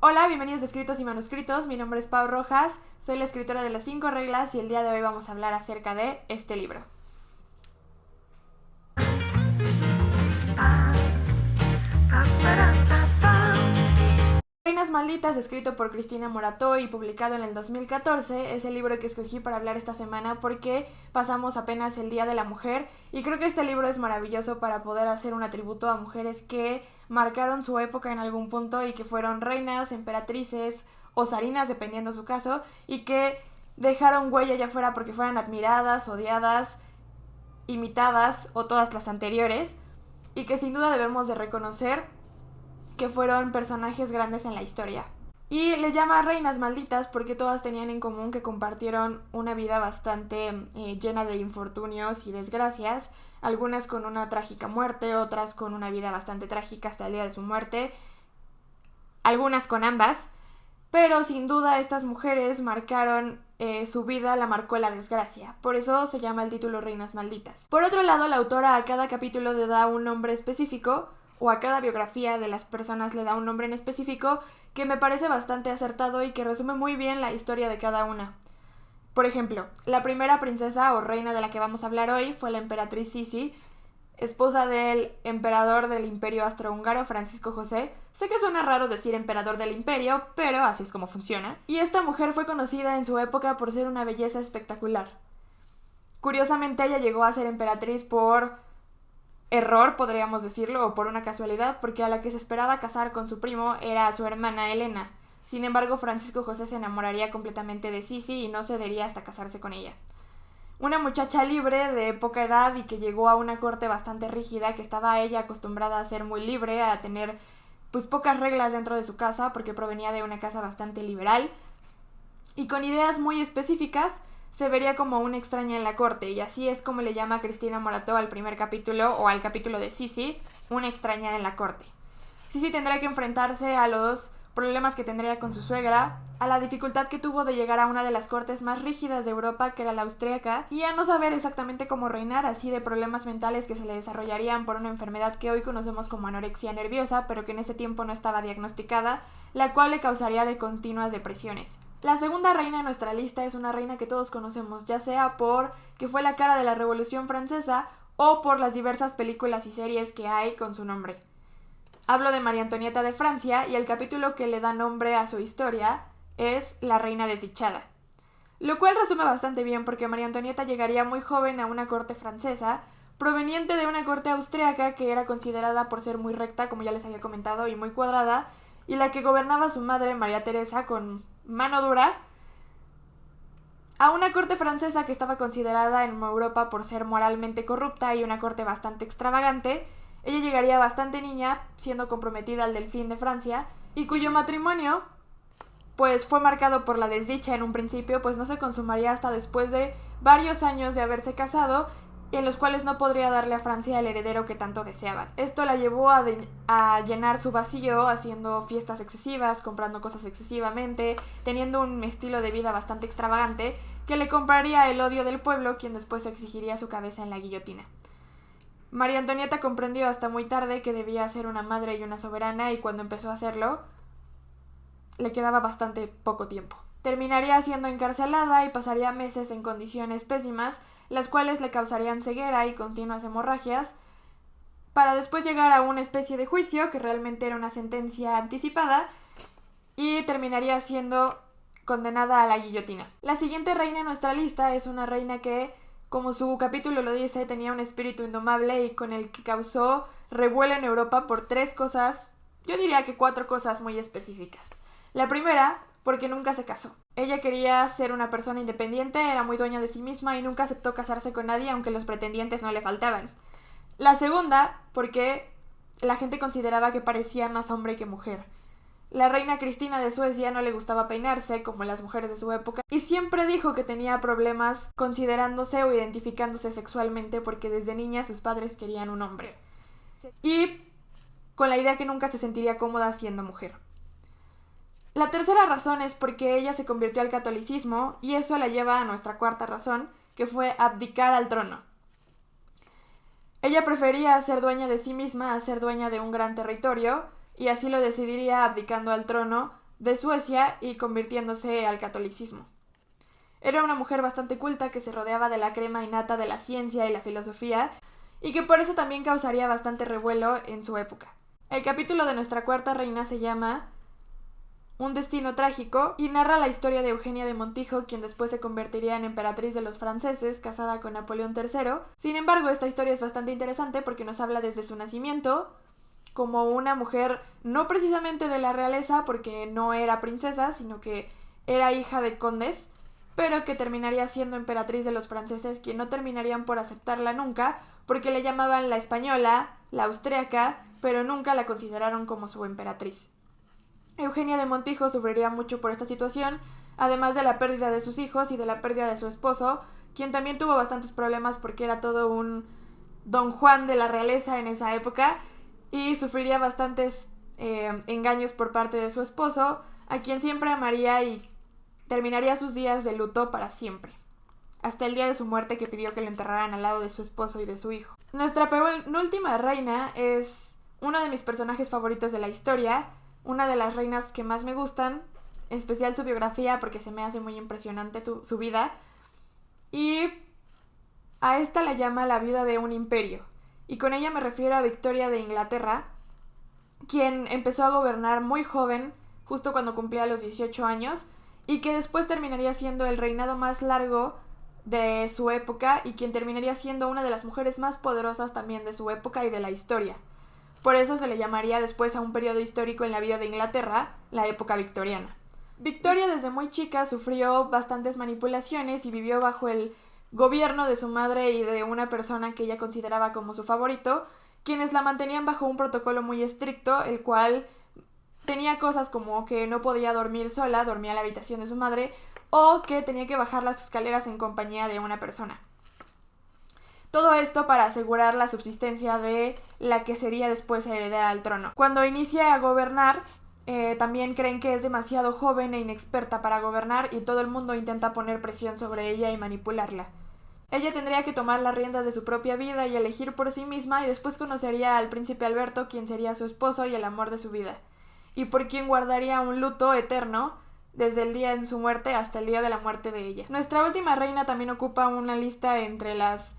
Hola, bienvenidos a Escritos y Manuscritos, mi nombre es Pau Rojas, soy la escritora de las 5 reglas y el día de hoy vamos a hablar acerca de este libro. Reinas Malditas, escrito por Cristina Morató y publicado en el 2014, es el libro que escogí para hablar esta semana porque pasamos apenas el Día de la Mujer y creo que este libro es maravilloso para poder hacer un atributo a mujeres que marcaron su época en algún punto y que fueron reinas, emperatrices o zarinas, dependiendo su caso, y que dejaron huella ya fuera porque fueran admiradas, odiadas, imitadas o todas las anteriores, y que sin duda debemos de reconocer que fueron personajes grandes en la historia. Y le llama Reinas Malditas porque todas tenían en común que compartieron una vida bastante llena de infortunios y desgracias, algunas con una trágica muerte, otras con una vida bastante trágica hasta el día de su muerte, algunas con ambas, pero sin duda estas mujeres marcaron su vida, la marcó la desgracia, por eso se llama el título Reinas Malditas. Por otro lado, la autora a cada capítulo le da un nombre específico, o a cada biografía de las personas le da un nombre en específico que me parece bastante acertado y que resume muy bien la historia de cada una. Por ejemplo, la primera princesa o reina de la que vamos a hablar hoy fue la emperatriz Sisi, esposa del emperador del Imperio Austrohúngaro Francisco José. Sé que suena raro decir emperador del imperio, pero así es como funciona. Y esta mujer fue conocida en su época por ser una belleza espectacular. Curiosamente, ella llegó a ser emperatriz por error, podríamos decirlo, o por una casualidad, porque a la que se esperaba casar con su primo era su hermana Elena. Sin embargo, Francisco José se enamoraría completamente de Sisi y no cedería hasta casarse con ella. Una muchacha libre de poca edad y que llegó a una corte bastante rígida, que estaba ella acostumbrada a ser muy libre, a tener pues pocas reglas dentro de su casa, porque provenía de una casa bastante liberal y con ideas muy específicas. Se vería como una extraña en la corte, y así es como le llama Cristina Morató al primer capítulo, o al capítulo de Sisi, una extraña en la corte. Sisi tendrá que enfrentarse a los problemas que tendría con su suegra, a la dificultad que tuvo de llegar a una de las cortes más rígidas de Europa, que era la austríaca, y a no saber exactamente cómo reinar, así de problemas mentales que se le desarrollarían por una enfermedad que hoy conocemos como anorexia nerviosa, pero que en ese tiempo no estaba diagnosticada, la cual le causaría de continuas depresiones. La segunda reina de nuestra lista es una reina que todos conocemos, ya sea por que fue la cara de la Revolución Francesa o por las diversas películas y series que hay con su nombre. Hablo de María Antonieta de Francia y el capítulo que le da nombre a su historia es La Reina Desdichada. Lo cual resume bastante bien porque María Antonieta llegaría muy joven a una corte francesa, proveniente de una corte austríaca que era considerada por ser muy recta, como ya les había comentado, y muy cuadrada, y la que gobernaba su madre, María Teresa, con mano dura, a una corte francesa que estaba considerada en Europa por ser moralmente corrupta y una corte bastante extravagante. Ella llegaría bastante niña, siendo comprometida al delfín de Francia, y cuyo matrimonio pues fue marcado por la desdicha en un principio, pues no se consumaría hasta después de varios años de haberse casado, y en los cuales no podría darle a Francia el heredero que tanto deseaban. Esto la llevó a llenar su vacío haciendo fiestas excesivas, comprando cosas excesivamente, teniendo un estilo de vida bastante extravagante que le compraría el odio del pueblo, quien después exigiría su cabeza en la guillotina. María Antonieta comprendió hasta muy tarde que debía ser una madre y una soberana, y cuando empezó a hacerlo, le quedaba bastante poco tiempo. Terminaría siendo encarcelada y pasaría meses en condiciones pésimas, las cuales le causarían ceguera y continuas hemorragias, para después llegar a una especie de juicio, que realmente era una sentencia anticipada, y terminaría siendo condenada a la guillotina. La siguiente reina en nuestra lista es una reina que, como su capítulo lo dice, tenía un espíritu indomable y con el que causó revuelo en Europa por 3 cosas, yo diría que 4 cosas muy específicas. La primera, porque nunca se casó. Ella quería ser una persona independiente, era muy dueña de sí misma y nunca aceptó casarse con nadie, aunque los pretendientes no le faltaban. La segunda, porque la gente consideraba que parecía más hombre que mujer. La reina Cristina de Suecia no le gustaba peinarse como las mujeres de su época y siempre dijo que tenía problemas considerándose o identificándose sexualmente porque desde niña sus padres querían un hombre. Y con la idea que nunca se sentiría cómoda siendo mujer. La tercera razón es porque ella se convirtió al catolicismo y eso la lleva a nuestra cuarta razón, que fue abdicar al trono. Ella prefería ser dueña de sí misma a ser dueña de un gran territorio y así lo decidiría abdicando al trono de Suecia y convirtiéndose al catolicismo. Era una mujer bastante culta que se rodeaba de la crema innata de la ciencia y la filosofía y que por eso también causaría bastante revuelo en su época. El capítulo de nuestra cuarta reina se llama Un destino trágico y narra la historia de Eugenia de Montijo, quien después se convertiría en emperatriz de los franceses, casada con Napoleón III. Sin embargo, esta historia es bastante interesante porque nos habla desde su nacimiento como una mujer no precisamente de la realeza, porque no era princesa, sino que era hija de condes, pero que terminaría siendo emperatriz de los franceses, quien no terminarían por aceptarla nunca, porque le llamaban la española, la austriaca, pero nunca la consideraron como su emperatriz. Eugenia de Montijo sufriría mucho por esta situación, además de la pérdida de sus hijos y de la pérdida de su esposo, quien también tuvo bastantes problemas porque era todo un Don Juan de la realeza en esa época, y sufriría bastantes engaños por parte de su esposo, a quien siempre amaría y terminaría sus días de luto para siempre, hasta el día de su muerte, que pidió que lo enterraran al lado de su esposo y de su hijo. Nuestra penúltima reina es una de mis personajes favoritos de la historia, una de las reinas que más me gustan, en especial su biografía porque se me hace muy impresionante su vida, y a esta la llama la vida de un imperio, y con ella me refiero a Victoria de Inglaterra, quien empezó a gobernar muy joven, justo cuando cumplía los 18 años, y que después terminaría siendo el reinado más largo de su época y quien terminaría siendo una de las mujeres más poderosas también de su época y de la historia. Por eso se le llamaría después a un periodo histórico en la vida de Inglaterra, la época victoriana. Victoria desde muy chica sufrió bastantes manipulaciones y vivió bajo el gobierno de su madre y de una persona que ella consideraba como su favorito, quienes la mantenían bajo un protocolo muy estricto, el cual tenía cosas como que no podía dormir sola, dormía en la habitación de su madre, o que tenía que bajar las escaleras en compañía de una persona. Todo esto para asegurar la subsistencia de la que sería después heredera al trono. Cuando inicia a gobernar, también creen que es demasiado joven e inexperta para gobernar y todo el mundo intenta poner presión sobre ella y manipularla. Ella tendría que tomar las riendas de su propia vida y elegir por sí misma, y después conocería al príncipe Alberto, quien sería su esposo y el amor de su vida, y por quien guardaría un luto eterno desde el día de su muerte hasta el día de la muerte de ella. Nuestra última reina también ocupa una lista entre las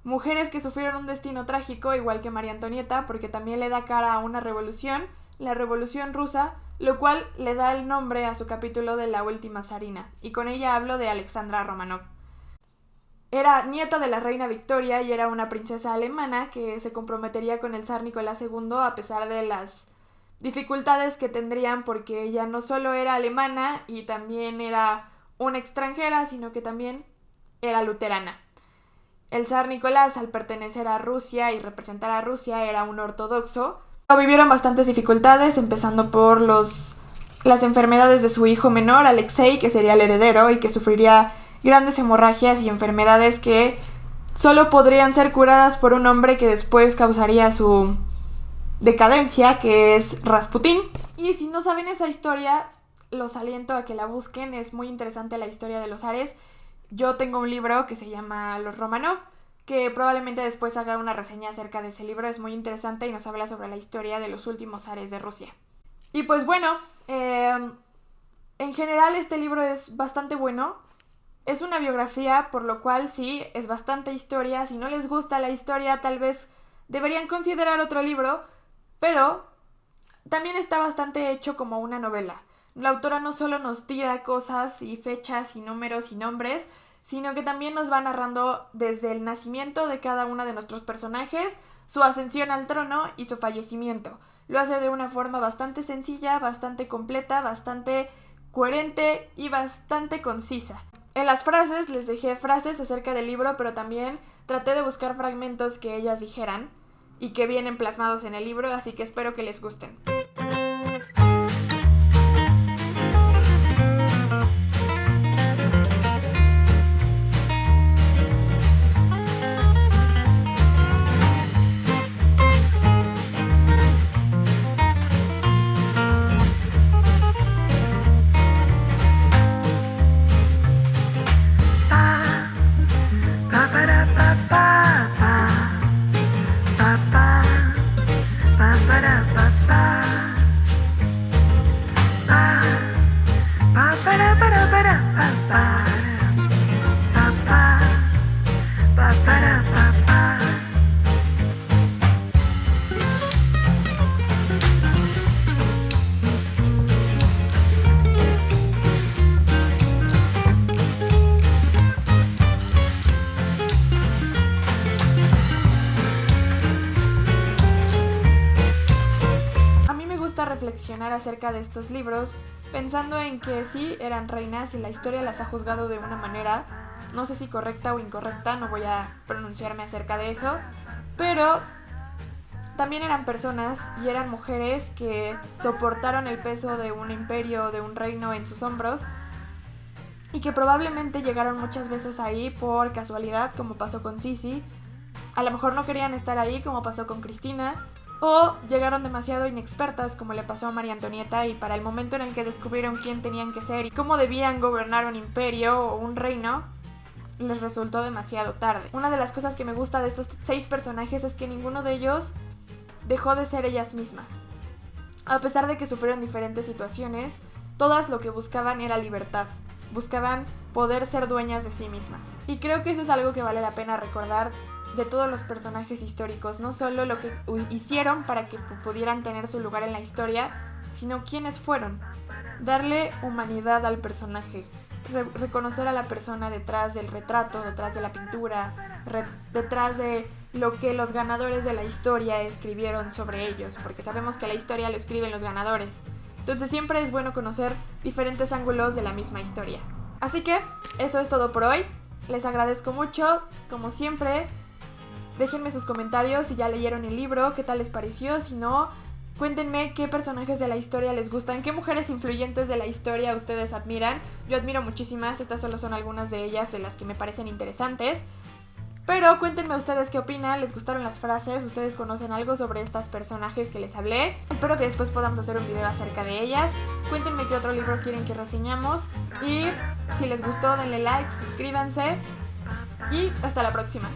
mujeres que sufrieron un destino trágico, igual que María Antonieta, porque también le da cara a una revolución, la Revolución Rusa, lo cual le da el nombre a su capítulo de la última zarina, y con ella hablo de Alexandra Romanov. Era nieta de la reina Victoria y era una princesa alemana que se comprometería con el zar Nicolás II a pesar de las dificultades que tendrían, porque ella no solo era alemana y también era una extranjera, sino que también era luterana. El zar Nicolás, al pertenecer a Rusia y representar a Rusia, era un ortodoxo. Vivieron bastantes dificultades, empezando por las enfermedades de su hijo menor, Alexei, que sería el heredero y que sufriría grandes hemorragias y enfermedades que solo podrían ser curadas por un hombre que después causaría su decadencia, que es Rasputín. Y si no saben esa historia, los aliento a que la busquen, es muy interesante la historia de los zares. Yo tengo un libro que se llama Los Romanov, que probablemente después haga una reseña acerca de ese libro, es muy interesante y nos habla sobre la historia de los últimos zares de Rusia. Y pues bueno, en general este libro es bastante bueno. Es una biografía, por lo cual sí, es bastante historia. Si no les gusta la historia, tal vez deberían considerar otro libro, pero también está bastante hecho como una novela. La autora no solo nos tira cosas y fechas y números y nombres, sino que también nos va narrando desde el nacimiento de cada uno de nuestros personajes, su ascensión al trono y su fallecimiento. Lo hace de una forma bastante sencilla, bastante completa, bastante coherente y bastante concisa. En las frases les dejé frases acerca del libro, pero también traté de buscar fragmentos que ellas dijeran y que vienen plasmados en el libro, así que espero que les gusten. Ba ba ba ba ba ba. acerca de estos libros pensando en que sí eran reinas y la historia las ha juzgado de una manera, no sé si correcta o incorrecta, no voy a pronunciarme acerca de eso, pero también eran personas y eran mujeres que soportaron el peso de un imperio, de un reino en sus hombros y que probablemente llegaron muchas veces ahí por casualidad, como pasó con Sisi. A lo mejor no querían estar ahí, como pasó con Cristina, o llegaron demasiado inexpertas, como le pasó a María Antonieta, y para el momento en el que descubrieron quién tenían que ser y cómo debían gobernar un imperio o un reino, les resultó demasiado tarde. Una de las cosas que me gusta de estos 6 personajes es que ninguno de ellos dejó de ser ellas mismas. A pesar de que sufrieron diferentes situaciones, todas lo que buscaban era libertad. Buscaban poder ser dueñas de sí mismas. Y creo que eso es algo que vale la pena recordar de todos los personajes históricos. No solo lo que hicieron para que pudieran tener su lugar en la historia, sino quiénes fueron. Darle humanidad al personaje. Reconocer a la persona detrás del retrato, detrás de la pintura, detrás de lo que los ganadores de la historia escribieron sobre ellos, porque sabemos que la historia lo escriben los ganadores. Entonces siempre es bueno conocer diferentes ángulos de la misma historia. Así que eso es todo por hoy. Les agradezco mucho, como siempre. Déjenme sus comentarios si ya leyeron el libro, qué tal les pareció, si no, cuéntenme qué personajes de la historia les gustan, qué mujeres influyentes de la historia ustedes admiran. Yo admiro muchísimas, estas solo son algunas de ellas de las que me parecen interesantes. Pero cuéntenme ustedes qué opinan, les gustaron las frases, ustedes conocen algo sobre estas personajes que les hablé. Espero que después podamos hacer un video acerca de ellas. Cuéntenme qué otro libro quieren que reseñamos. Y si les gustó, denle like, suscríbanse. Y hasta la próxima.